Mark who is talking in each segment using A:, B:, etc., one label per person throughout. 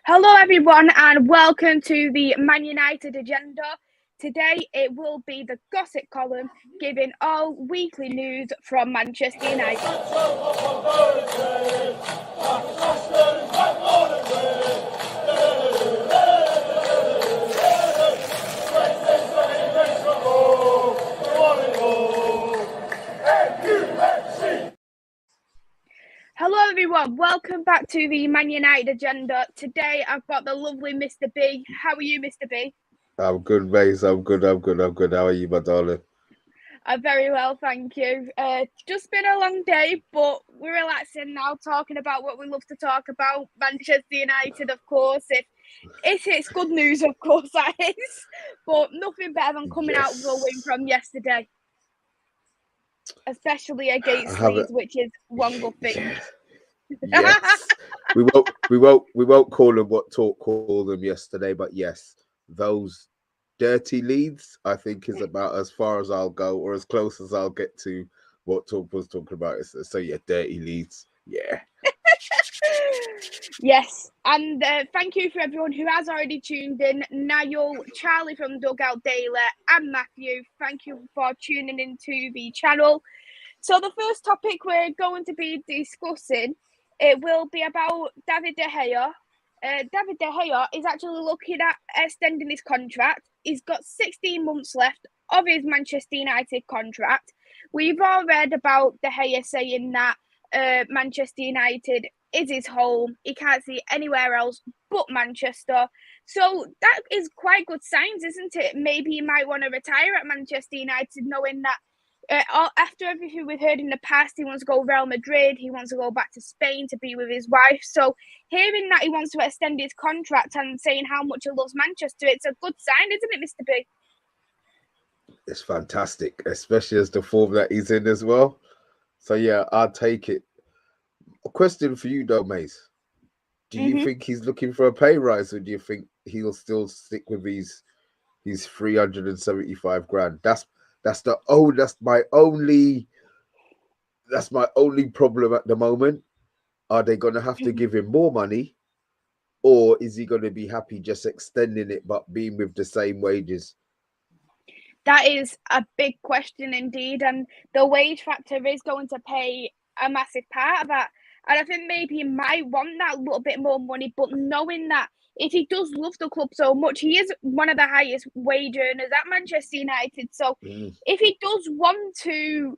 A: Hello everyone and welcome to the Man United agenda. Today it will be the gossip column giving all weekly news from Manchester United. Hello everyone, welcome back to the Man United agenda. Today I've got the lovely Mr. B. How are you, Mr. B?
B: I'm good, mate. I'm good. How are you, my darling?
A: I'm very well, thank you. Just been a long day, but we're relaxing now, talking about what we love to talk about. Manchester United, of course. If it's good news, of course that is. But nothing better than coming out with a win from yesterday. Especially against Leeds, which is one good thing.
B: Yes. we won't call them what Talk called them yesterday, but yes, those dirty Leeds, I think, is about as far as I'll go, or as close as I'll get to what Talk was talking about. So yeah, dirty Leeds. Yeah.
A: Yes, and thank you for everyone who has already tuned in. Niall, Charlie from Dugout Daily, and Matthew, thank you for tuning into the channel. So the first topic we're going to be discussing, it will be about David De Gea. David De Gea is actually looking at extending his contract. He's got 16 months left of his Manchester United contract. We've all read about De Gea saying that Manchester United is his home. He can't see anywhere else but Manchester. So that is quite good signs, isn't it? Maybe he might want to retire at Manchester United, knowing that after everything we've heard in the past, he wants to go Real Madrid, he wants to go back to Spain to be with his wife. So hearing that he wants to extend his contract and saying how much he loves Manchester, it's a good sign, isn't it, Mr. B?
B: It's fantastic, especially as the form that he's in as well. So yeah, I'll take it. A question for you though, Mace. Do you think he's looking for a pay rise, or do you think he'll still stick with his 375 grand? That's my only problem at the moment. Are they going to have to give him more money, or is he going to be happy just extending it but being with the same wages?
A: That is a big question indeed, and the wage factor is going to play a massive part of that. And I think maybe he might want that little bit more money, but knowing that if he does love the club so much, he is one of the highest wage earners at Manchester United. So if he does want to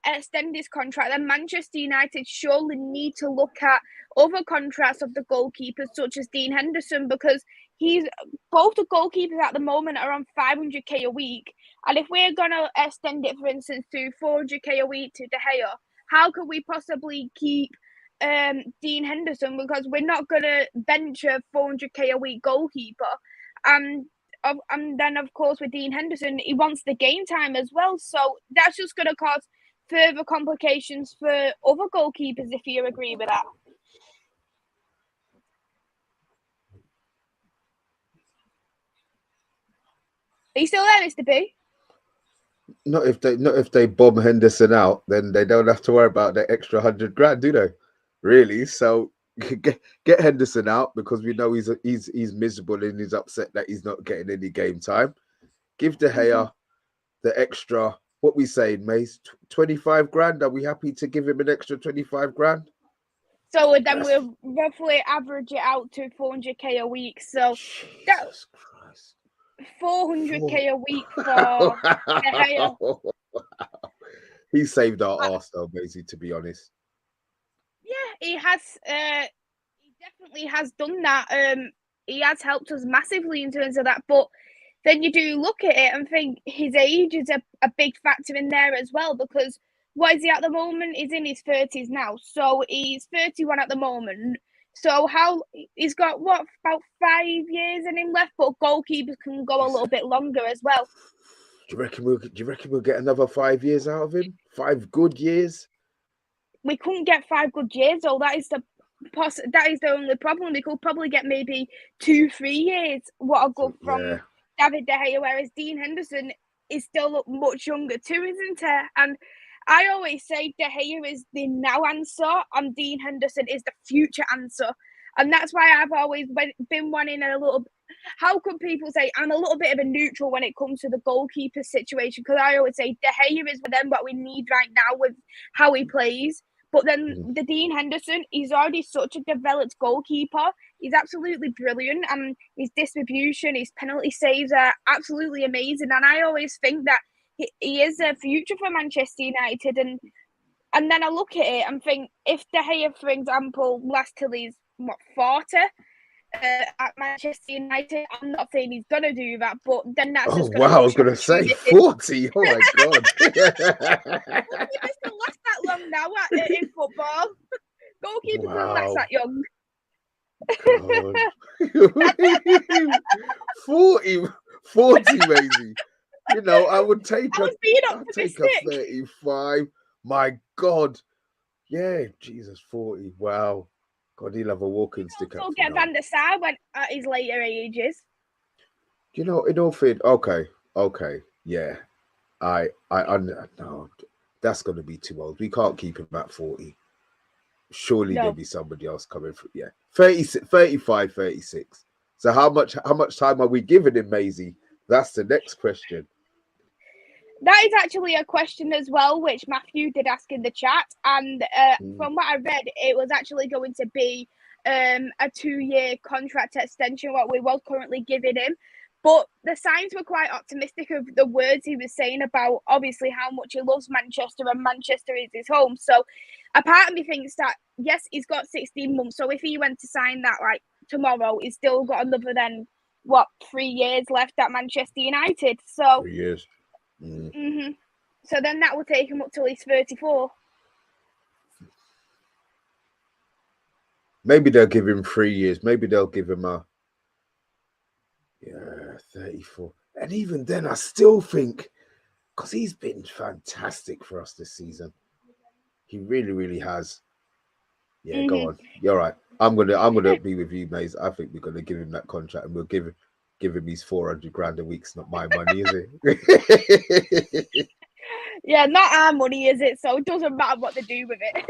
A: extend his contract, then Manchester United surely need to look at other contracts of the goalkeepers, such as Dean Henderson, because both the goalkeepers at the moment are on 500k a week. And if we're going to extend it, for instance, to 400k a week to De Gea, how could we possibly keep Dean Henderson? Because we're not going to bench a 400k a week goalkeeper. And then, of course, with Dean Henderson, he wants the game time as well. So that's just going to cause further complications for other goalkeepers, if you agree with that. Are you still there, Mr. B?
B: Not if they bomb Henderson out, then they don't have to worry about the extra 100 grand, do they? Really? So get Henderson out, because we know he's miserable and he's upset that he's not getting any game time. Give De Gea the extra. What we saying, Mace? 25 grand. Are we happy to give him an extra 25 grand?
A: So then we'll roughly average it out to 400k a week. So that's 400k a week for De Gea.
B: He saved our arse though, Maisie, to be honest.
A: Yeah, he has. He definitely has done that. He has helped us massively in terms of that. But then you do look at it and think his age is a big factor in there as well, because what is he at the moment? He's in his 30s now. So he's 31 at the moment. So he's got about 5 years in him left, but goalkeepers can go a little bit longer as well.
B: Do you reckon we'll get another 5 years out of him? 5 good years?
A: We couldn't get 5 good years, though. That is the only problem. We could probably get maybe 2-3 years. What a good from David De Gea, whereas Dean Henderson is still much younger too, isn't he? And I always say De Gea is the now answer and Dean Henderson is the future answer. And that's why I've always been wanting a little. How can people say I'm a little bit of a neutral when it comes to the goalkeeper situation? Because I always say De Gea is with them what we need right now with how he plays. But then the Dean Henderson, he's already such a developed goalkeeper. He's absolutely brilliant, and his distribution, his penalty saves are absolutely amazing. And I always think that he is a future for Manchester United. And then I look at it and think, if De Gea, for example, lasts till he's 40 at Manchester United, I'm not saying he's gonna do that, but then that's just gonna.
B: Wow, I was gonna say 40. Oh my god.
A: It doesn't last that long now in football. Goalkeepers don't last that young.
B: 40, Maisie. You know, I would take
A: a
B: 35. My God. Yeah, Jesus, 40. Wow. God, he'll have a walking stick.
A: Also get Van der Sar when at his later ages.
B: You know, in all fairness, okay, yeah. No, that's going to be too old. We can't keep him at 40. Surely there'll be somebody else coming through. Yeah, 36, 35, 36. So how much time are we giving him, Maisie? That's the next question.
A: That is actually a question as well, which Matthew did ask in the chat. And from what I read, it was actually going to be a 2-year contract extension, what we were currently giving him. But the signs were quite optimistic of the words he was saying about obviously how much he loves Manchester and Manchester is his home. So a part of me thinks that, yes, he's got 16 months. So if he went to sign that like tomorrow, he's still got another 3 years left at Manchester United. So
B: 3 years.
A: So then that will take him up till he's 34.
B: Maybe they'll give him 3 years. Maybe they'll give him 34. And even then, I still think, because he's been fantastic for us this season. He really, really has. Yeah, go on. You're right. I'm gonna be with you, Maze. I think we're gonna give him that contract, and we'll give him his 400 grand a week. It's not my money, is it?
A: Yeah, not our money, is it? So it doesn't matter what they do with it.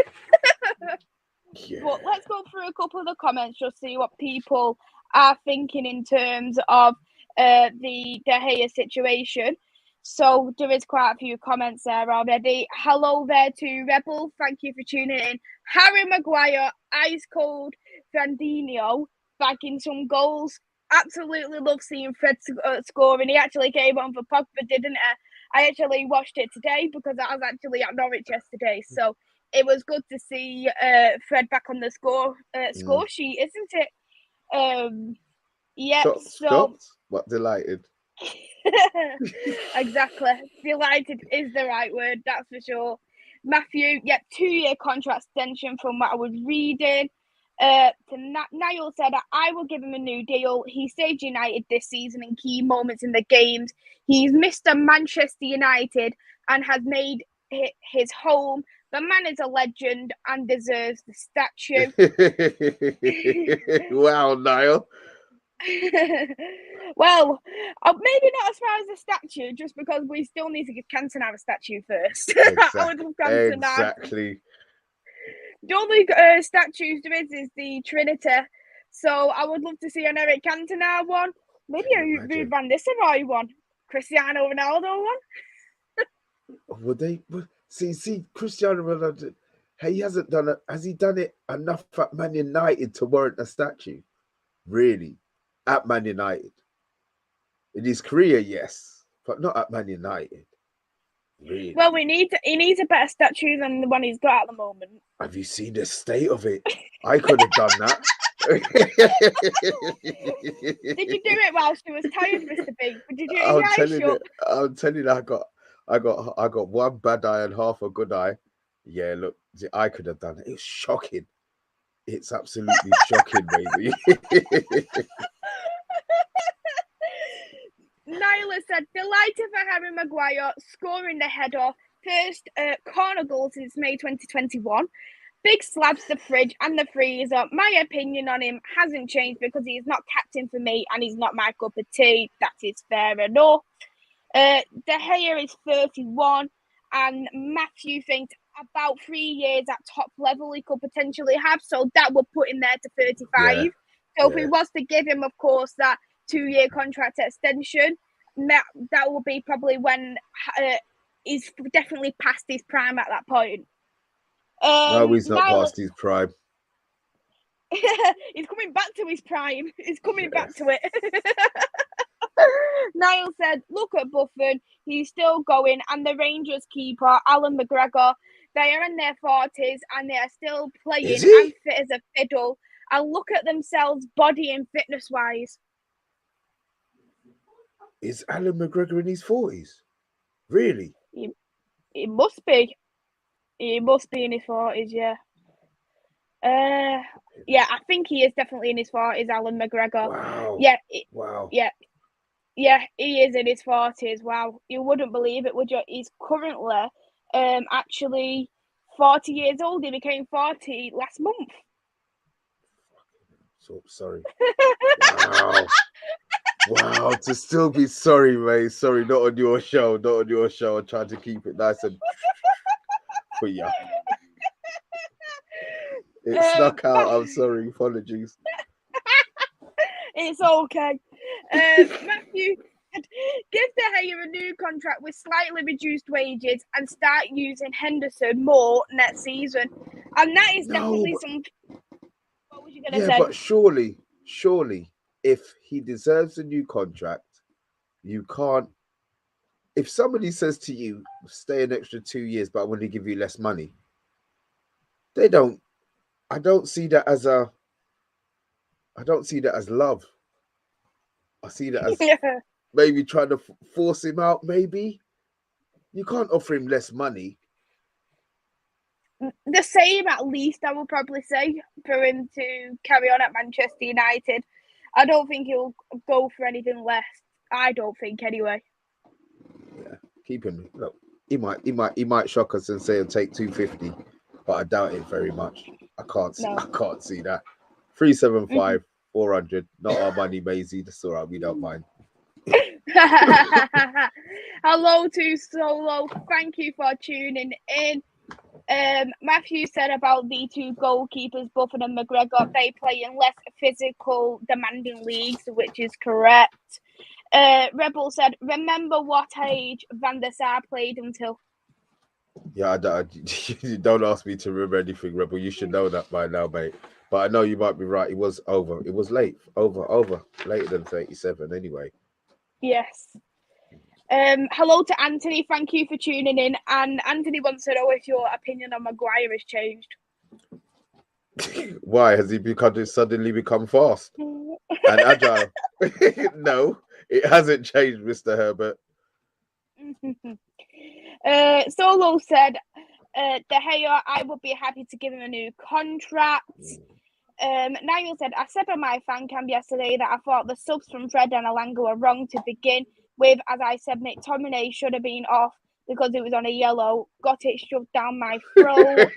B: Yeah.
A: But let's go through a couple of the comments, just see what people are thinking in terms of the De Gea situation. So there is quite a few comments there already. Hello there to Rebel. Thank you for tuning in. Harry Maguire, ice cold Fernandinho, bagging some goals. Absolutely love seeing Fred scoring. He actually came on for Pogba, didn't he? I actually watched it today because I was actually at Norwich yesterday. So it was good to see Fred back on the score sheet, isn't it? Yeah.
B: Shocked, but delighted.
A: Exactly. Delighted is the right word, that's for sure. Matthew, 2-year contract extension from what I was reading. Niall said, I will give him a new deal. He saved United this season in key moments in the games. He's Mr. Manchester United and has made his home. The man is a legend and deserves the statue.
B: Wow, Niall.
A: Well, maybe not as far as the statue, just because we still need to give Cantona a statue first.
B: Exactly.
A: The only statues there is the Trinity. So I would love to see an Eric Cantona one. Maybe a Ruud van Nistelrooy one. Cristiano Ronaldo one.
B: Would they see Cristiano Ronaldo? He hasn't done it. Has he done it enough at Man United to warrant a statue? Really? At Man United. In his career, yes, but not at Man United. Really?
A: Well, he needs a better statue than the one he's got at the moment.
B: Have you seen the state of it? I could have done that.
A: Did you do it whilst you was tired, Mr. Big? Did you
B: I'm telling you, I got one bad eye and half a good eye. Yeah, look, I could have done it. It's shocking. It's absolutely shocking, baby.
A: Nyla said, delighted for Harry Maguire scoring the header. First corner goal since May 2021. Big slabs the fridge and the freezer. My opinion on him hasn't changed because he's not captain for me and he's not my cup of tea. That is fair enough. De Gea is 31 and Matthew thinks about 3 years at top level he could potentially have. So that would put him there to 35.
B: Yeah.
A: So if we was to give him, of course, that 2-year contract extension, that will be probably when he's definitely past his prime at that point.
B: No, he's not
A: Niall,
B: past his prime.
A: he's coming back to his prime. He's coming back to it. Niall said, look at Buffon, he's still going, and the Rangers keeper, Alan McGregor, they are in their 40s and they are still playing and fit as a fiddle. And look at themselves body and fitness wise.
B: Is Alan McGregor in his 40s? Really?
A: He must be. He must be in his 40s, yeah. Yeah, I think he is definitely in his 40s, Alan McGregor.
B: Wow.
A: Yeah.
B: Wow.
A: Yeah, he is in his 40s. Wow. You wouldn't believe it, would you? He's currently actually 40 years old. He became 40 last month.
B: So sorry. Wow. Wow, to still be sorry, mate. Sorry, not on your show. Not on your show. I'm trying to keep it nice and for you. It snuck out. I'm sorry. Apologies.
A: It's okay. Matthew, give De Gea a new contract with slightly reduced wages and start using Henderson more next season. And that is definitely something. What was you going to say?
B: Yeah, but surely, if he deserves a new contract, you can't. If somebody says to you, stay an extra 2 years, but I want to give you less money, I don't see that as love. I see that as maybe trying to force him out. Maybe you can't offer him less money.
A: The same, at least, I will probably say, for him to carry on at Manchester United. I don't think he'll go for anything less. I don't think, anyway.
B: Yeah, keep him. Look, he might shock us and say he'll take 250, but I doubt it very much. I can't see that. 375, 400, not our money, Maisie. That's all right. We don't mind.
A: Hello to Solo. Thank you for tuning in. Matthew said about the two goalkeepers, Buffon and McGregor, they play in less physical, demanding leagues, which is correct. Rebel said, remember what age Van der Sar played until?
B: Yeah, don't ask me to remember anything, Rebel. You should know that by now, mate. But I know you might be right. It was late. Later than 37 anyway.
A: Yes. Hello to Anthony. Thank you for tuning in. And Anthony wants to know if your opinion on Maguire has changed.
B: Why? Has he suddenly become fast and agile? No, it hasn't changed, Mr. Herbert.
A: Solo said, De Gea, I would be happy to give him a new contract. Niall said, I said on my fan cam yesterday that I thought the subs from Fred and Alanga were wrong to begin with. As I said, McTominay should have been off because it was on a yellow. Got it shoved down my throat.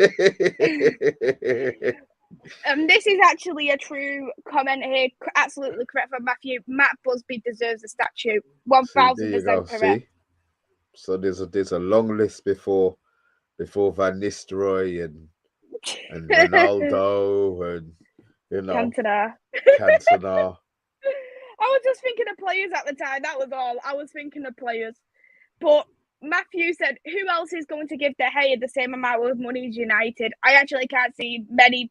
A: This is actually a true comment here. Absolutely correct from Matthew. Matt Busby deserves a statue. 1000% correct.
B: See? So there's a long list before Van Nistelrooy and Ronaldo and
A: Cantona. I was just thinking of players at the time. That was all. I was thinking of players. But Matthew said, who else is going to give De Gea the same amount of money as United? I actually can't see many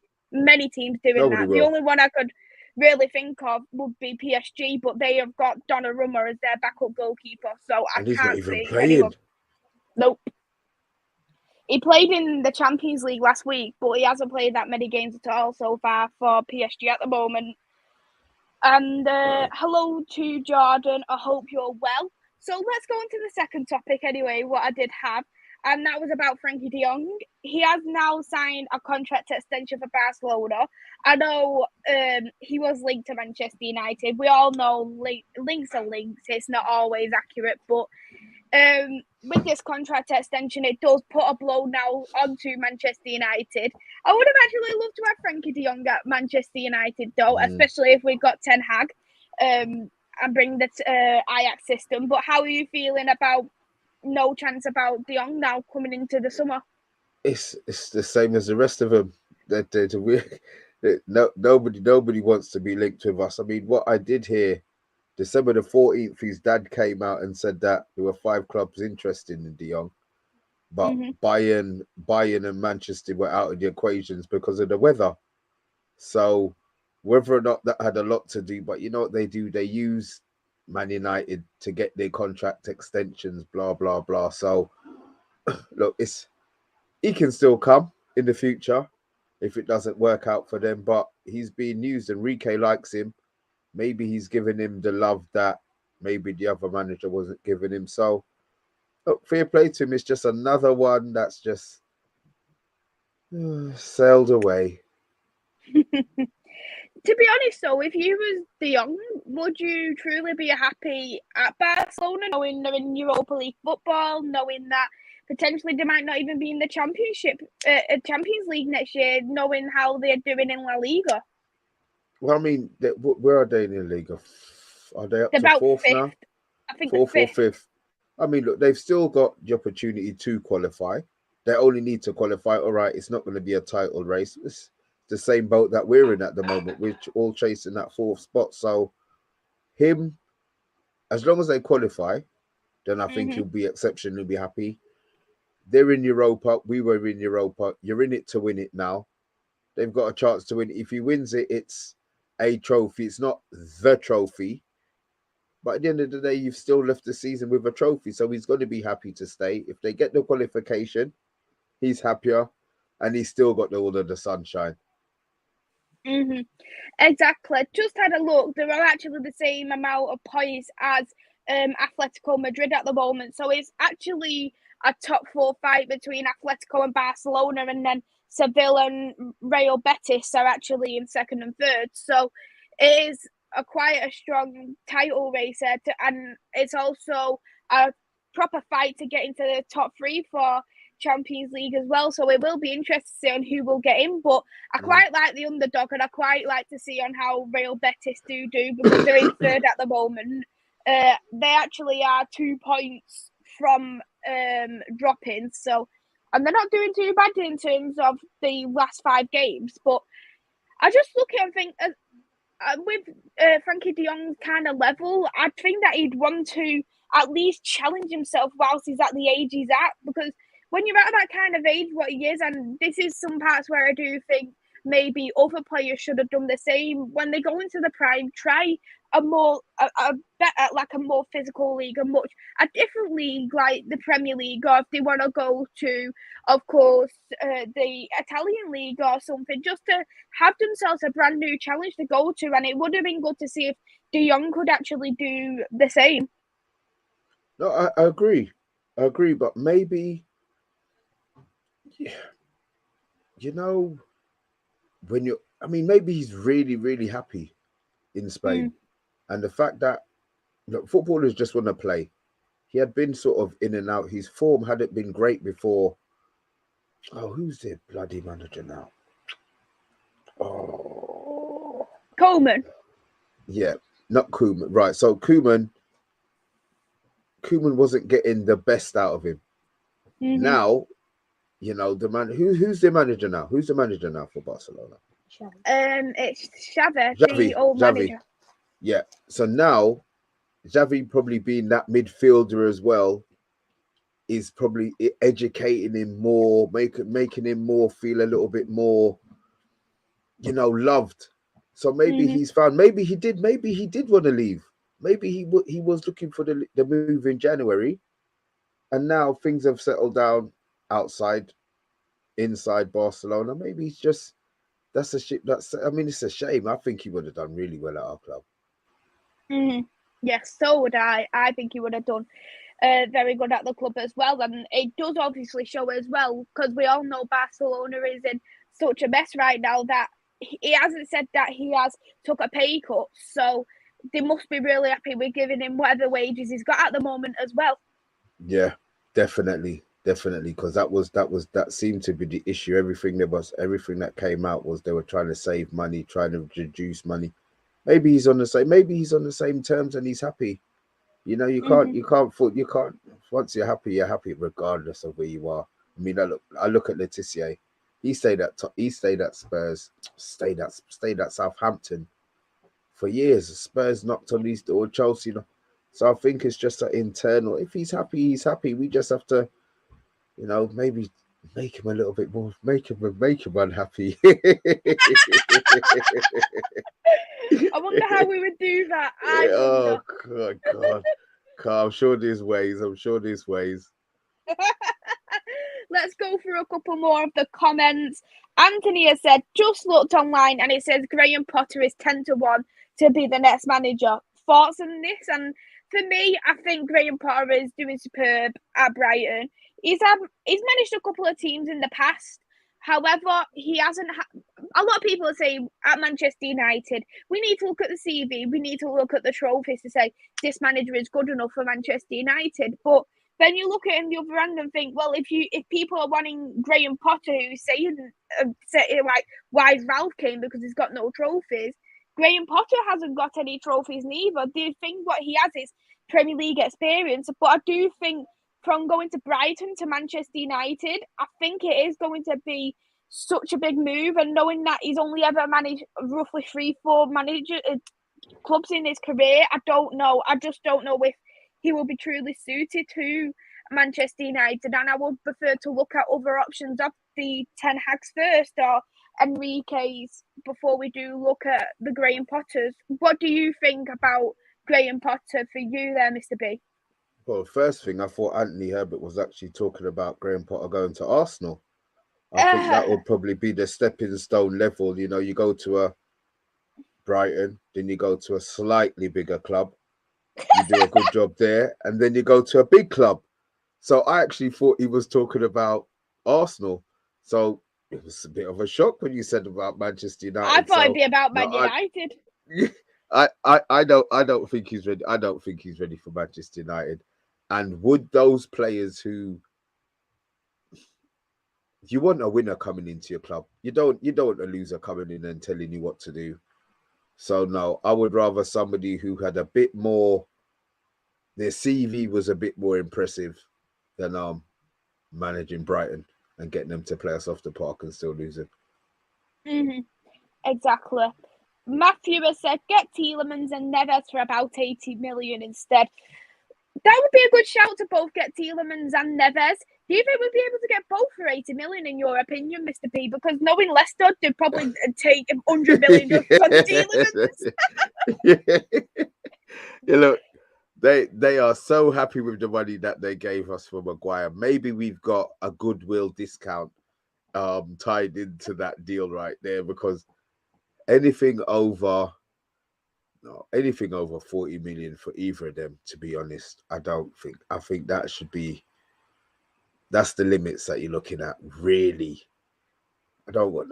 A: teams doing that. The only one I could really think of would be PSG, but they have got Donnarumma as their backup goalkeeper, so I can't see anyone. Nope. He played in the Champions League last week, but he hasn't played that many games at all so far for PSG at the moment. And hello to Jordan. I hope you're well. So let's go into the second topic anyway, what I did have. And that was about Frankie de Jong. He has now signed a contract extension for Barcelona. I know he was linked to Manchester United. We all know links are links. It's not always accurate. But with this contract extension, it does put a blow now onto Manchester United. I would have actually loved to have Frankie de Jong at Manchester United, though, especially if we got Ten Hag and bring the Ajax system. But how are you feeling about no chance about de Jong now coming into the summer?
B: it's the same as the rest of them. Nobody wants to be linked with us. I mean, what I did hear, December the 14th, his dad came out and said that there were 5 clubs interested in De Jong, but
A: Hmm.
B: Bayern and Manchester were out of the equations because of the weather. So whether or not that had a lot to do, but you know what they do? They use Man United to get their contract extensions, blah blah blah. So look, it's he can still come in the future if it doesn't work out for them, but he's being used. Enrique likes him. Maybe he's giving him the love that maybe the other manager wasn't giving him. So look, fair play to him. It's just another one that's just sailed away.
A: To be honest, though, if you was De Jong, would you truly be happy at Barcelona, knowing they're in Europa League football, knowing that potentially they might not even be in the Champions League next year, knowing how they're doing in La Liga?
B: Well, I mean, where are they in the league? Are they up
A: They're
B: to
A: about
B: fourth
A: fifth.
B: now?
A: I think they're
B: Fourth or
A: fifth.
B: fifth? I mean, look, they've still got the opportunity to qualify. They only need to qualify. All right, it's not going to be a title race. It's the same boat that we're in at the moment. We're all chasing that 4th spot. So, him, as long as they qualify, then I think
A: Hmm.
B: he'll be exceptionally happy. They're in Europa. We were in Europa. You're in it to win it now. They've got a chance to win. If he wins it, it's a trophy. It's not the trophy. But at the end of the day, you've still left the season with a trophy. So he's going to be happy to stay. If they get the qualification, he's happier. And he's still got all of the sunshine.
A: Hmm. Exactly. Just had a look. There are actually the same amount of points as Atletico Madrid at the moment. So it's actually a top 4 fight between Atletico and Barcelona, and then Seville and Real Betis are actually in second and third. So it is quite a strong title race, and it's also a proper fight to get into the top 3 for Champions League as well. So it will be interesting to see on who will get in. But I quite like the underdog, and I quite like to see on how Real Betis do because they're in third at the moment. They actually are 2 points from dropping, so and they're not doing too bad in terms of the last 5 games. But I just look at and think with Frankie De Jong's kind of level, I think that he'd want to at least challenge himself whilst he's at the age he's at, because when you're at that kind of age, what he is, and this is some parts where I do think maybe other players should have done the same. When they go into the prime, try a better, like a more physical league, a different league like the Premier League, or if they want to go to, of course, the Italian league or something, just to have themselves a brand new challenge to go to. And it would have been good to see if De Jong could actually do the same.
B: No, I agree. I agree. But maybe, you know, when you're, I mean, maybe he's really, really happy in Spain. And the fact that, look, footballers just want to play. He had been sort of in and out. His form hadn't been great before. Oh, who's their bloody manager now? Oh,
A: Coleman.
B: yeah, not Koeman. Right. So Koeman wasn't getting the best out of him.
A: Mm-hmm.
B: Now, you know, the man who's the manager now? Who's the manager now for Barcelona?
A: It's Xavi,
B: Xavi.
A: the old manager.
B: Yeah. So now Xavi probably being that midfielder as well is probably educating him more, making him more feel a little bit more, you know, loved. So maybe he's found. Maybe he did want to leave. Maybe he was looking for the move in January, and now things have settled down outside, inside Barcelona. Maybe he's just that's a shit. I mean, it's a shame. I think he would have done really well at our club.
A: Mm-hmm. Yes, so would I. I think he would have done very good at the club as well. And it does obviously show as well, because we all know Barcelona is in such a mess right now that he hasn't said that he has took a pay cut. So they must be really happy with giving him whatever wages he's got at the moment as well.
B: Yeah, definitely, because that seemed to be the issue. Everything that came out was they were trying to save money, trying to reduce money. Maybe he's on the same terms and he's happy. You know, you can't once you're happy regardless of where you are. I mean, I look at Letitia. He stayed at Spurs, stayed at Southampton for years. Spurs knocked on these door, Chelsea. So I think it's just an internal. If he's happy, he's happy. We just have to, maybe make him a little bit more, make him unhappy.
A: I wonder how we would do that.
B: Oh God. I'm sure there's ways.
A: Let's go through a couple more of the comments. Anthony has said, just looked online and it says Graham Potter is 10-1 to be the next manager. Thoughts on this? And for me, I think Graham Potter is doing superb at Brighton. He's managed a couple of teams in the past. However, he hasn't. A lot of people say at Manchester United, we need to look at the CV, we need to look at the trophies to say this manager is good enough for Manchester United. But then you look at it in the other end and think, well, if people are wanting Graham Potter, who's saying like why Ralph came because he's got no trophies, Graham Potter hasn't got any trophies neither. Do you think what he has is Premier League experience? But I do think from going to Brighton to Manchester United, I think it is going to be such a big move. And knowing that he's only ever managed roughly 3-4 clubs in his career, I don't know. I just don't know if he will be truly suited to Manchester United. And I would prefer to look at other options of the Ten Hag's first or Enrique's before we do look at the Graham Potters. What do you think about Graham Potter for you there, Mr. B?
B: Well, first thing, I thought Anthony Herbert was actually talking about Graham Potter going to Arsenal. I think that would probably be the stepping stone level. You go to a Brighton, then you go to a slightly bigger club. You do a good job there, and then you go to a big club. So I actually thought he was talking about Arsenal. So it was a bit of a shock when you said about Manchester United.
A: I thought it'd be about Man United.
B: I don't think he's ready. I don't think he's ready for Manchester United. And would those players who you want a winner coming into your club, you don't want a loser coming in and telling you what to do. So no, I would rather somebody who had a bit more, their CV was a bit more impressive than managing Brighton and getting them to play us off the park and still losing.
A: Exactly. Matthew has said, get Tielemans and Neves for about 80 million instead. That would be a good shout to both get Tielemans and Neves. Do you think we'd be able to get both for 80 million in your opinion, Mr. P? Because knowing Leicester, they'd probably take 100 million just for Tielemans.
B: Look, they are so happy with the money that they gave us for Maguire. Maybe we've got a goodwill discount tied into that deal right there, because anything over 40 million for either of them, to be honest, I think that should be, that's the limits that you're looking at, really. I don't want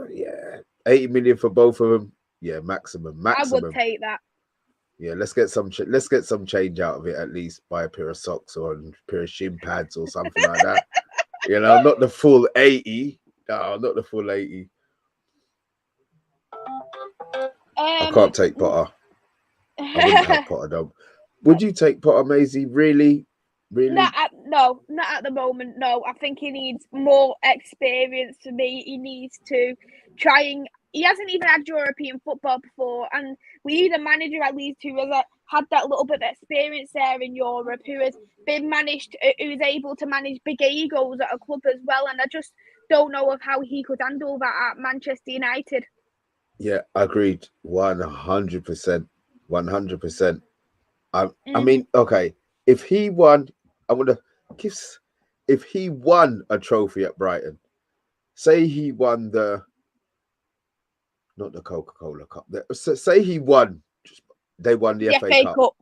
B: 80 million for both of them. Yeah, maximum.
A: I would take that.
B: Yeah, let's get some change out of it, at least buy a pair of socks or a pair of shin pads or something like that. Not the full 80. No, not the full 80. I can't take Potter. I wouldn't have Potter though. Would you take Potter, Maisie? Really?
A: No, not at the moment. No, I think he needs more experience. For me, he needs to try and. He hasn't even had European football before, and we need a manager at least who has had that little bit of experience there in Europe, who has who's able to manage big egos at a club as well. And I just don't know of how he could handle that at Manchester United.
B: Yeah, agreed. 100%. 100%. I mean, okay, if he won, if he won a trophy at Brighton, say he won not the Coca-Cola Cup, say he won, they won the FA Cup.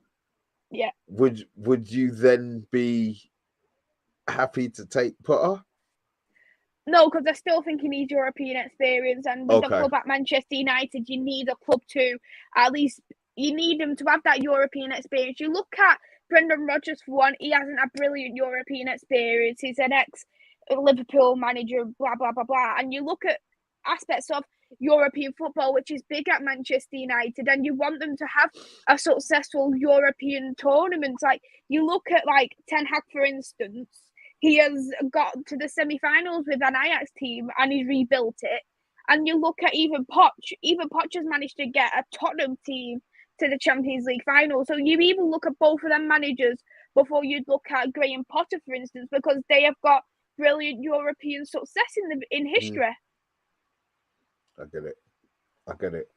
A: Yeah.
B: Would you then be happy to take Potter?
A: No, because I still think he needs European experience, and with the club at Manchester United, you need a club to at least. You need him to have that European experience. You look at Brendan Rodgers for one; he hasn't had brilliant European experience. He's an ex-Liverpool manager, blah blah blah blah. And you look at aspects of European football, which is big at Manchester United, and you want them to have a successful European tournament. Like you look at Ten Hag, for instance. he has got to the semi-finals with an Ajax team and he's rebuilt it. And you look at even Poch has managed to get a Tottenham team to the Champions League final. So you even look at both of them managers before you'd look at Graham Potter, for instance, because they have got brilliant European success in history.
B: I get it.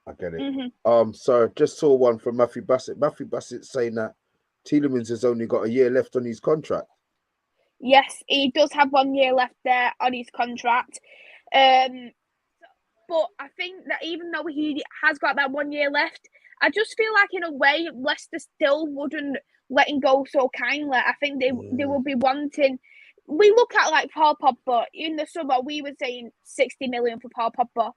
A: Mm-hmm.
B: So just saw one from Matthew Bassett. Matthew Bassett saying that Tielemans has only got a year left on his contract.
A: Yes, he does have 1 year left there on his contract. But I think that even though he has got that 1 year left, I just feel like in a way Leicester still wouldn't let him go so kindly. I think they will be wanting. We look at like Paul Pogba in the summer. We were saying 60 million for Paul Pogba,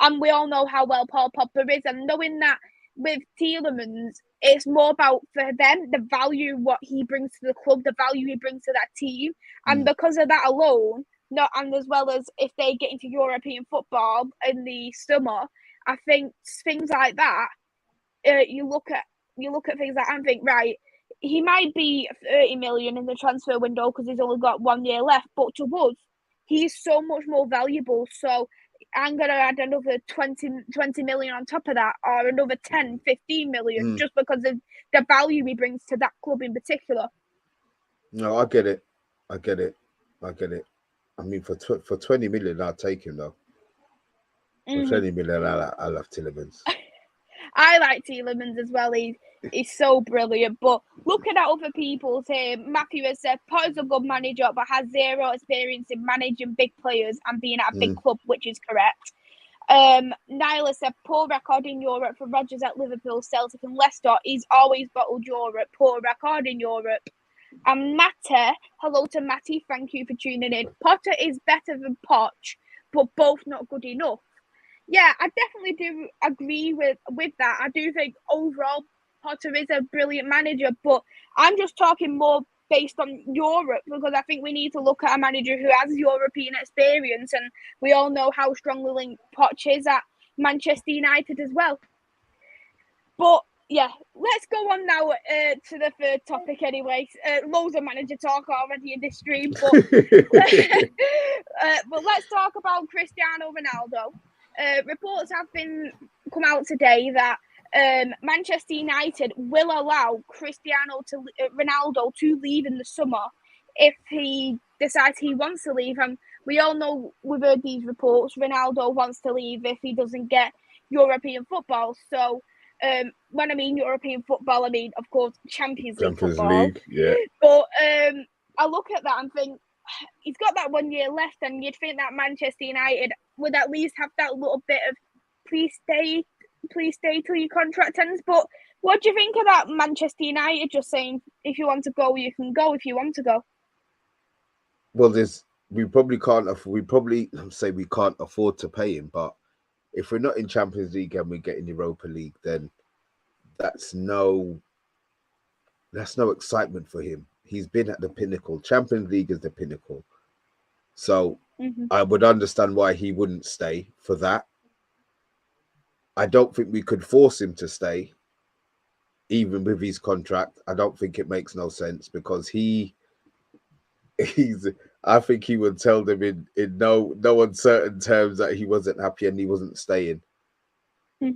A: and we all know how well Paul Pogba is. And knowing that with Tielemans, it's more about for them the value what he brings to the club, the value he brings to that team, and because of that alone. Not and as well as if they get into European football in the summer, I think things like that. You look at things like that and think, right, he might be 30 million in the transfer window because he's only got 1 year left, but to us, he's so much more valuable. So I'm gonna add another 20 million on top of that, or another 10, 15 million, just because of the value he brings to that club in particular.
B: No, I get it. I mean, for 20 million, I'll take him though. For 20 million, I love Tielemans.
A: I like Tielemans as well. He's so brilliant. But looking at other people's here, Matthew has said Potter's a good manager, but has zero experience in managing big players and being at a big club, which is correct. Nyla said poor record in Europe for Rodgers at Liverpool, Celtic and Leicester. He's always bottled Europe. Poor record in Europe. And Matte, hello to Matty, thank you for tuning in. Potter is better than Poch, but both not good enough. Yeah, I definitely do agree with that. I do think overall Potter is a brilliant manager, but I'm just talking more based on Europe because I think we need to look at a manager who has European experience, and we all know how strongly linked Poch is at Manchester United as well. But yeah, let's go on now to the third topic anyway. Loads of manager talk already in this stream, but, but let's talk about Cristiano Ronaldo. Reports have come out today that Manchester United will allow Ronaldo to leave in the summer if he decides he wants to leave. And we all know, we've heard these reports, Ronaldo wants to leave if he doesn't get European football. So when I mean European football, I mean, of course, Champions League football.
B: Yeah.
A: But I look at that and think, he's got that 1 year left, and you'd think that Manchester United would at least have that little bit of please stay till your contract ends. But what do you think of that Manchester United just saying, if you want to go, you can go if you want to go?
B: Well, we probably can't afford to pay him, but if we're not in Champions League and we get in Europa League, then that's no excitement for him. He's been at the pinnacle. Champions League is the pinnacle. So I would understand why he wouldn't stay for that. I don't think we could force him to stay, even with his contract. I don't think it makes no sense because I think he would tell them in no uncertain terms that he wasn't happy and he wasn't staying.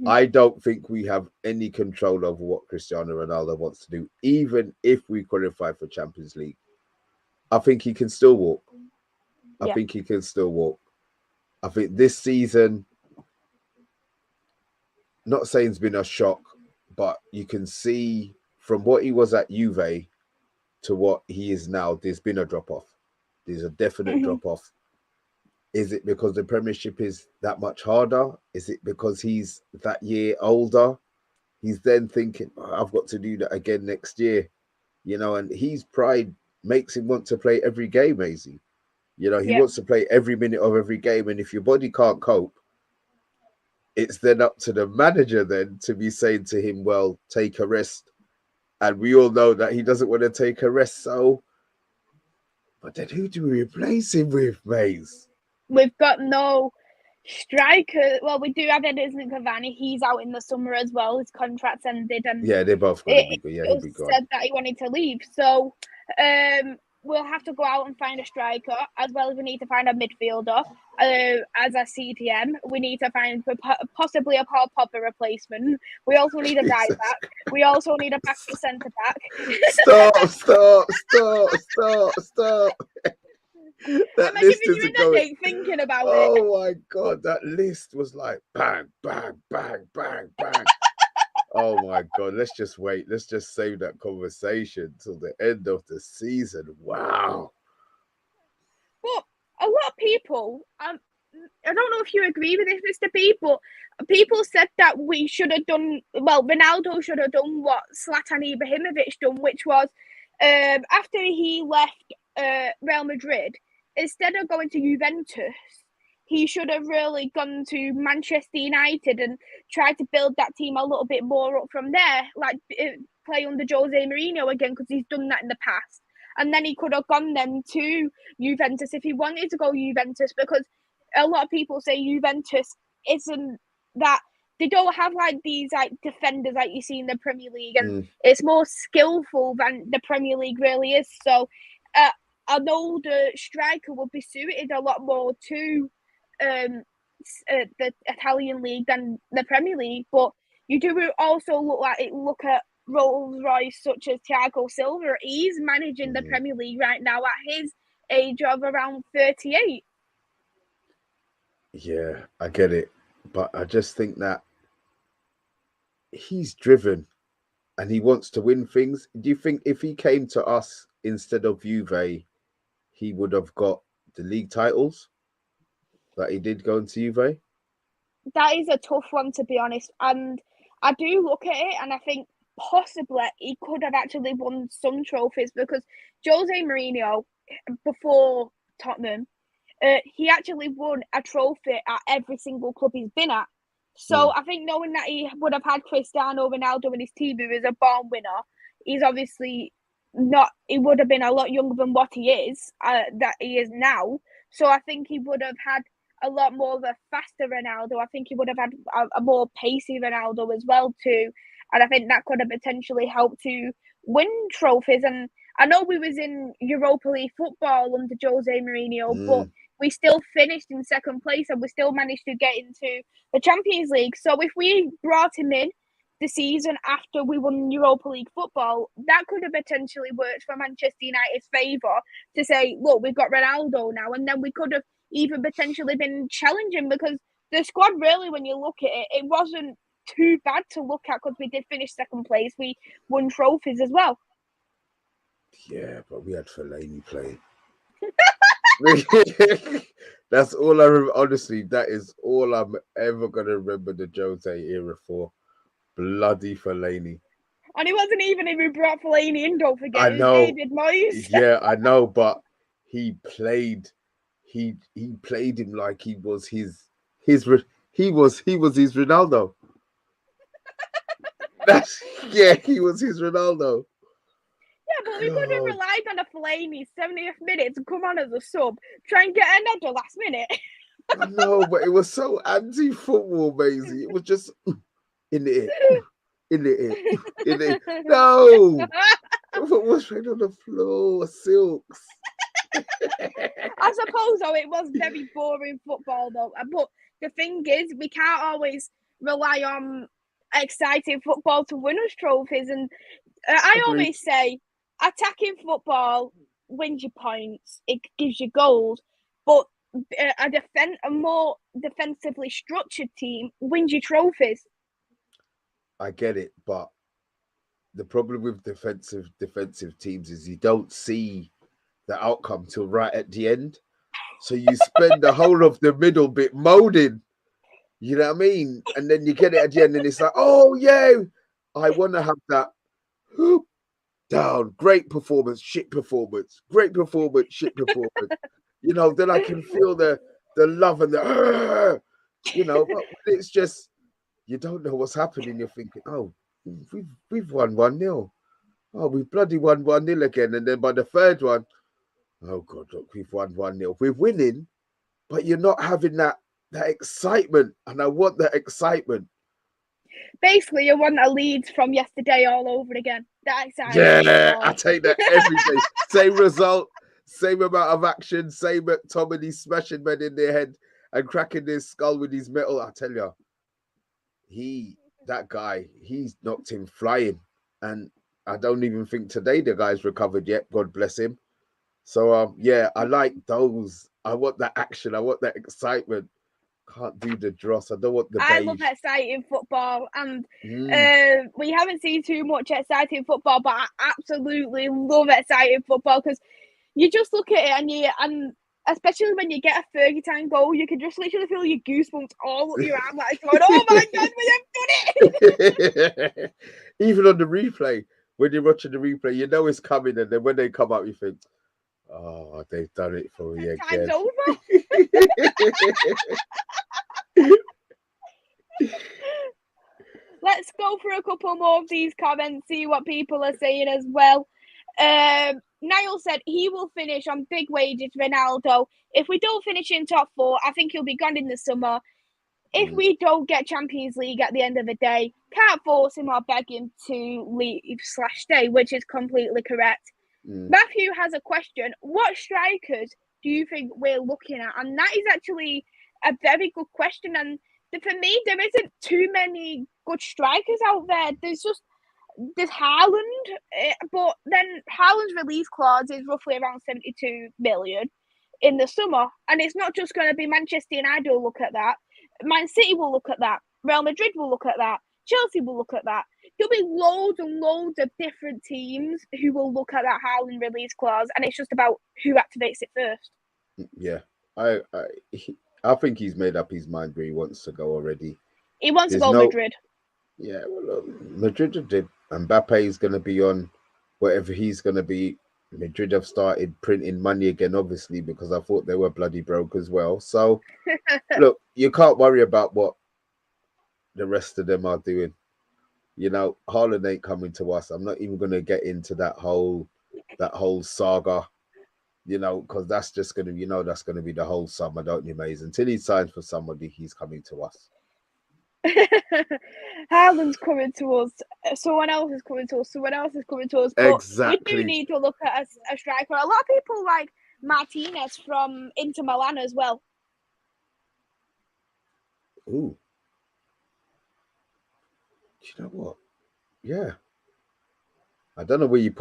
B: I don't think we have any control over what Cristiano Ronaldo wants to do, even if we qualify for Champions League. I think he can still walk. I think this season, not saying it's been a shock, but you can see from what he was at Juve to what he is now, there's been a drop-off. There's a definite drop-off. Is it because the Premiership is that much harder? Is it because he's that year older? He's then thinking, I've got to do that again next year. And his pride makes him want to play every game, Maisie. He wants to play every minute of every game. And if your body can't cope, it's then up to the manager then to be saying to him, well, take a rest. And we all know that he doesn't want to take a rest. So, but then who do we replace him with, Maze?
A: We've got no striker. Well, we do have Edinson Cavani. He's out in the summer as well. His contract's ended, and
B: they're both going to be good. Yeah, he'll be gone.
A: Said that he wanted to leave. So, we'll have to go out and find a striker, as well as we need to find a midfielder. As a CDM, we need to find possibly a Paul Popper replacement. We also need a right back. We also need a backup centre back.
B: Stop. That
A: Am I
B: list
A: giving you
B: isn't
A: an
B: going.
A: headache thinking about it?
B: Oh my God, that list was like bang, bang, bang, bang, bang. Oh my God, let's just wait. Let's just save that conversation till the end of the season. Wow.
A: But a lot of people, I don't know if you agree with this, Mr. B, but people said that we should have done, well, Ronaldo should have done what Zlatan Ibrahimovic done, which was after he left Real Madrid, instead of going to Juventus, he should have really gone to Manchester United and tried to build that team a little bit more up from there, like play under Jose Mourinho again, because he's done that in the past. And then he could have gone then to Juventus if he wanted to go Juventus, because a lot of people say Juventus isn't that, they don't have like these like defenders like you see in the Premier League, and it's more skillful than the Premier League really is. So an older striker would be suited a lot more to the Italian league than the Premier League. But you do also look at Rolls-Royce such as Thiago Silva. He's managing the Premier League right now at his age of around 38.
B: Yeah, I get it. But I just think that he's driven and he wants to win things. Do you think if he came to us instead of Juve, he would have got the league titles that he did going to Juve?
A: That is a tough one, to be honest. And I do look at it and I think possibly he could have actually won some trophies, because Jose Mourinho, before Tottenham, he actually won a trophy at every single club he's been at. So I think knowing that he would have had Cristiano Ronaldo in his team, who is a born winner, he's obviously not, he would have been a lot younger than what he is, that he is now. So I think he would have had a lot more of a faster Ronaldo. I think he would have had a more pacey Ronaldo as well too. And I think that could have potentially helped to win trophies. And I know we was in Europa League football under Jose Mourinho, but we still finished in second place and we still managed to get into the Champions League. So if we brought him in the season after we won Europa League football, that could have potentially worked for Manchester United's favour to say, look, we've got Ronaldo now, and then we could have even potentially been challenging, because the squad really, when you look at it, it wasn't too bad to look at, because we did finish second place. We won trophies as well.
B: Yeah, but we had Fellaini playing. That's all I remember. Honestly, that is all I'm ever going to remember the Jose era for. Bloody Fellaini.
A: And he wasn't even if we brought Fellaini in, don't forget.
B: I know.
A: David Moyes.
B: Yeah, I know, but he played him like he was his Ronaldo. He was his Ronaldo.
A: Yeah, but we could have relied on a Fellaini 70th minute to come on as a sub, try and get another last minute.
B: I know, but it was so anti-football, Maisie. It was just in the air. No, it was right on the floor, silks.
A: I suppose, though, it was very boring football, though. But the thing is, we can't always rely on exciting football to win us trophies. And I always say, attacking football wins you points, it gives you goals, but a more defensively structured team wins you trophies.
B: I get it, but the problem with defensive teams is you don't see the outcome till right at the end. So you spend the whole of the middle bit molding, you know what I mean? And then you get it at the end and it's like, oh yeah, I want to have that. Whoop, down, great performance, shit performance, great performance, shit performance. You know, then I can feel the love and the, you know, but it's just, you don't know what's happening. You're thinking, oh, we've won 1-0. Oh, we've bloody won 1-0 again. And then by the third one, oh God, look, we've won 1-0. We're winning, but you're not having that excitement. And I want that excitement.
A: Basically, you want a Leeds from yesterday all over again. That exciting.
B: Yeah, I take that every day. Same result, same amount of action, same McTominay smashing men in their head and cracking their skull with his metal. I tell you, that guy, he's knocked him flying. And I don't even think today the guy's recovered yet. God bless him. So yeah, I like those. I want that action. I want that excitement. Can't do the dross. I don't want the beige.
A: I love exciting football, and we haven't seen too much exciting football, but I absolutely love exciting football because you just look at it and especially when you get a 30-time goal, you can just literally feel your goosebumps all up your arm, like going, "Oh my god, we have done it!"
B: Even on the replay, when you're watching the replay, you know it's coming, and then when they come up, you think, "Oh, they've done it for me again."
A: Time's over. Let's go through a couple more of these comments, see what people are saying as well. Niall said he will finish on big wages, Ronaldo. If we don't finish in top 4, I think he'll be gone in the summer. If we don't get Champions League at the end of the day, can't force him or beg him to leave/stay, which is completely correct. Matthew has a question. What strikers do you think we're looking at? And that is actually a very good question. And for me, there isn't too many good strikers out there. There's Haaland, but then Haaland's release clause is roughly around 72 million in the summer. And it's not just going to be Manchester United will look at that. Man City will look at that. Real Madrid will look at that. Chelsea will look at that. There'll be loads and loads of different teams who will look at that Haaland release clause, and it's just about who activates it first.
B: Yeah, I think he's made up his mind where he wants to go already.
A: He wants to go Madrid.
B: Yeah, well, Madrid did. Mbappe is going to be on whatever he's going to be. Madrid have started printing money again, obviously, because I thought they were bloody broke as well. So, look, you can't worry about what the rest of them are doing. You know, Haaland ain't coming to us. I'm not even going to get into that whole saga, you know, because that's just going to, that's going to be the whole summer, don't you, Maze? Until he signs for somebody, he's coming to us.
A: Haaland's coming to us. Someone else is coming to us. Someone else is coming to us. But
B: exactly.
A: We do need to look at a striker. A lot of people like Martinez from Inter Milan as well.
B: Ooh. Do you know what? Yeah. I don't know where you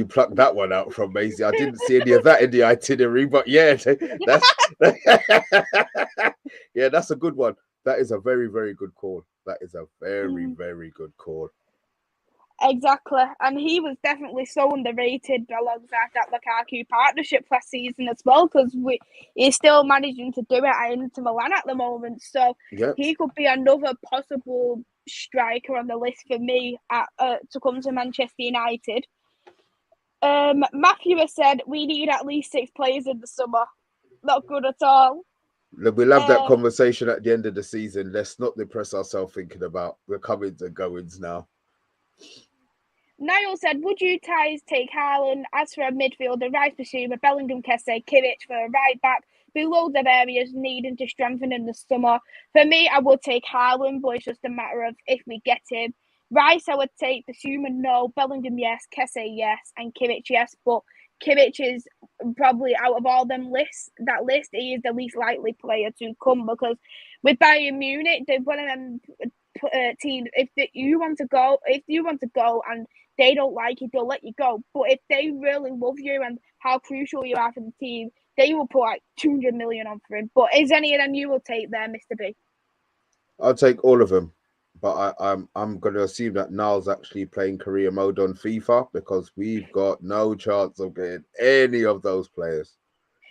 B: plucked that one out from, Maisie. I didn't see any of that in the itinerary, but yeah, that's a good one. That is a very, very good call. That is a very, very good call.
A: Exactly. And he was definitely so underrated alongside that Lukaku partnership last season as well, because he's still managing to do it at Inter Milan at the moment. So he could be another possible striker on the list for me to come to Manchester United. Matthew has said we need at least 6 players in the summer. Not good at all.
B: We'll have that conversation at the end of the season. Let's not depress ourselves thinking about the comings and goings now.
A: Niall said, would you guys take Haaland as for a midfielder, Rice Basuma, Bellingham, Kessie, Kimmich for a right back, below the areas needing to strengthen in the summer? For me, I would take Haaland, but it's just a matter of if we get him. Rice, I would take Basuma, no. Bellingham, yes. Kessie, yes. And Kimmich, yes. But Kimmich is probably out of all them lists, he is the least likely player to come, because with Bayern Munich, they're one of them teams. If you want to go and they don't like you, they'll let you go. But if they really love you and how crucial you are for the team, they will put like 200 million on for him. But is any of them you will take there, Mr. B?
B: I'll take all of them. But I'm going to assume that Niall's actually playing career mode on FIFA, because we've got no chance of getting any of those players.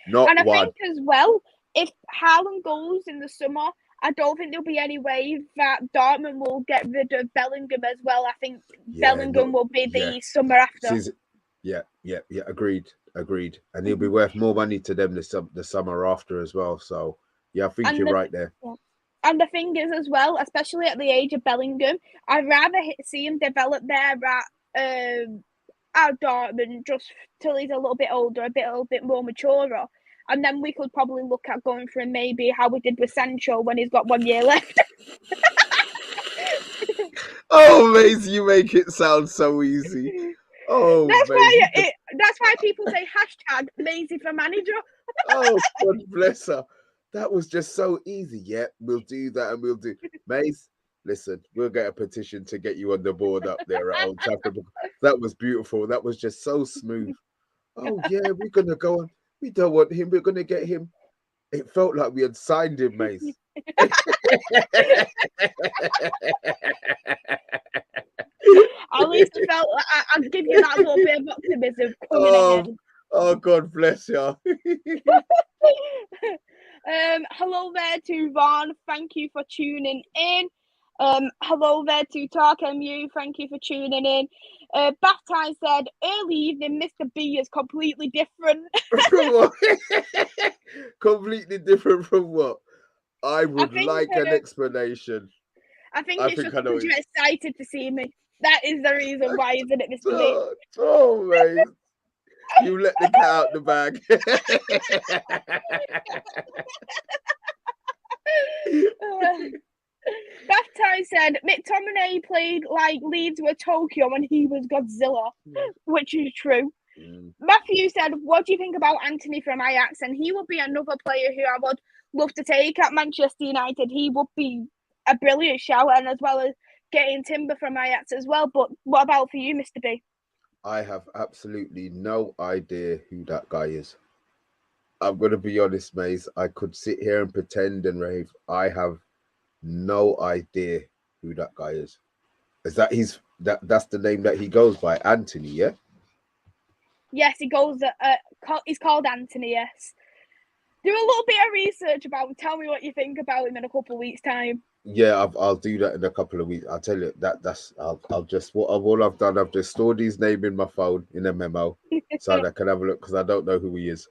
B: Not one. And I think
A: as well, if Haaland goes in the summer, I don't think there'll be any way that Dortmund will get rid of Bellingham as well. I think Bellingham will be the summer after.
B: Yeah. Agreed. And he'll be worth more money to them the summer after as well. So, yeah, I think you're right there.
A: Yeah. And the thing is as well, especially at the age of Bellingham, I'd rather see him develop there at Dortmund just till he's a little bit older, a little bit more mature. And then we could probably look at going for him maybe how we did with Sancho when he's got 1 year left.
B: Oh, Maisie, you make it sound so easy. Oh, Maisie.
A: That's why people say hashtag Maisie for manager.
B: Oh, God bless her. That was just so easy. Yeah, we'll do that and we'll do. Mace, listen, we'll get a petition to get you on the board up there at Old Trafford. That was beautiful. That was just so smooth. Oh, yeah, we're going to go on. We don't want him. We're going to get him. It felt like we had signed him, Mace.
A: At least I felt I'll give you that little bit of optimism coming ahead.
B: Oh, God bless you.
A: Hello there to Ron. Thank you for tuning in. Hello there to TalkMU. Thank you for tuning in. Bath Time said, early evening, Mr. B is completely different.
B: From what? Completely different from what? I would like an explanation.
A: I think it's just because you're excited to see me. That is the reason why, isn't it, Mr. B?
B: Oh, mate. You let the cat out the bag.
A: Bath Time said McTominay played like Leeds were Tokyo when he was Godzilla, which is true. Matthew said, what do you think about Anthony from Ajax? And he would be another player who I would love to take at Manchester United. He would be a brilliant shout, and as well as getting Timber from Ajax as well. But what about for you, Mr. B?
B: I have absolutely no idea who that guy is. I'm going to be honest, Maze. I could sit here and pretend and rave. I have no idea who that guy is. Is that that's the name that he goes by, Anthony? Yeah.
A: Yes, he goes. He's called Anthony. Yes. Do a little bit of research about him. Tell me what you think about him in a couple of weeks' time.
B: Yeah, I'll do that in a couple of weeks. I'll tell you I'll just all I've done. I've just stored his name in my phone in a memo so that I can have a look because I don't know who he is.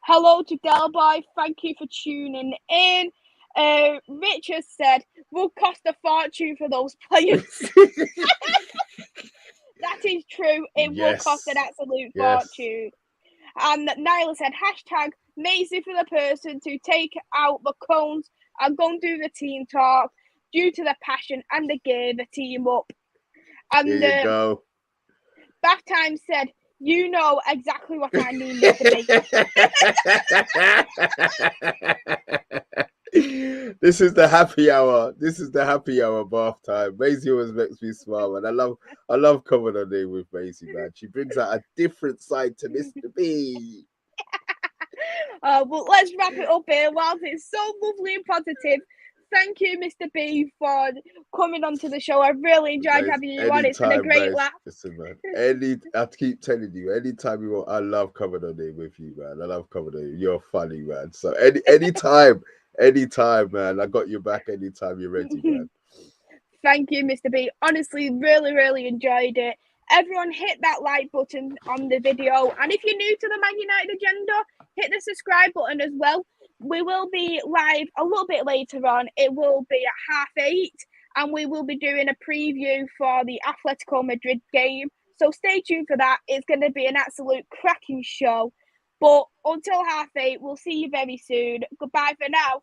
A: Hello to Delboy. Thank you for tuning in. Richard said, will cost a fortune for those players. That is true. It will cost an absolute fortune. And Nyla said, hashtag Maisie for the person to take out the cones and go and do the team talk due to the passion and the gear the team up. And
B: there you go.
A: Bath Time said, you know exactly what I mean, Mr.
B: B. This is the happy hour. This is the happy hour bath time. Maisie always makes me smile, and I love coming on there with Maisie, man. She brings out a different side to Mr. B.
A: Well, let's wrap it up here. Whilst it's so lovely and positive, thank you, Mr. B, for coming onto the show. I really enjoyed having you on. It's been a great laugh.
B: Listen, man. I keep telling you, anytime you want, I love coming on there with you, man. I love coming on there. You're funny, man. So anytime, man. I got your back anytime you're ready, man.
A: Thank you, Mr. B. Honestly, really, really enjoyed it. Everyone hit that like button on the video. And if you're new to the Man United agenda, hit the subscribe button as well. We will be live a little bit later on. It will be at 8:30. And we will be doing a preview for the Atletico Madrid game. So stay tuned for that. It's going to be an absolute cracking show. But until 8:30, we'll see you very soon. Goodbye for now.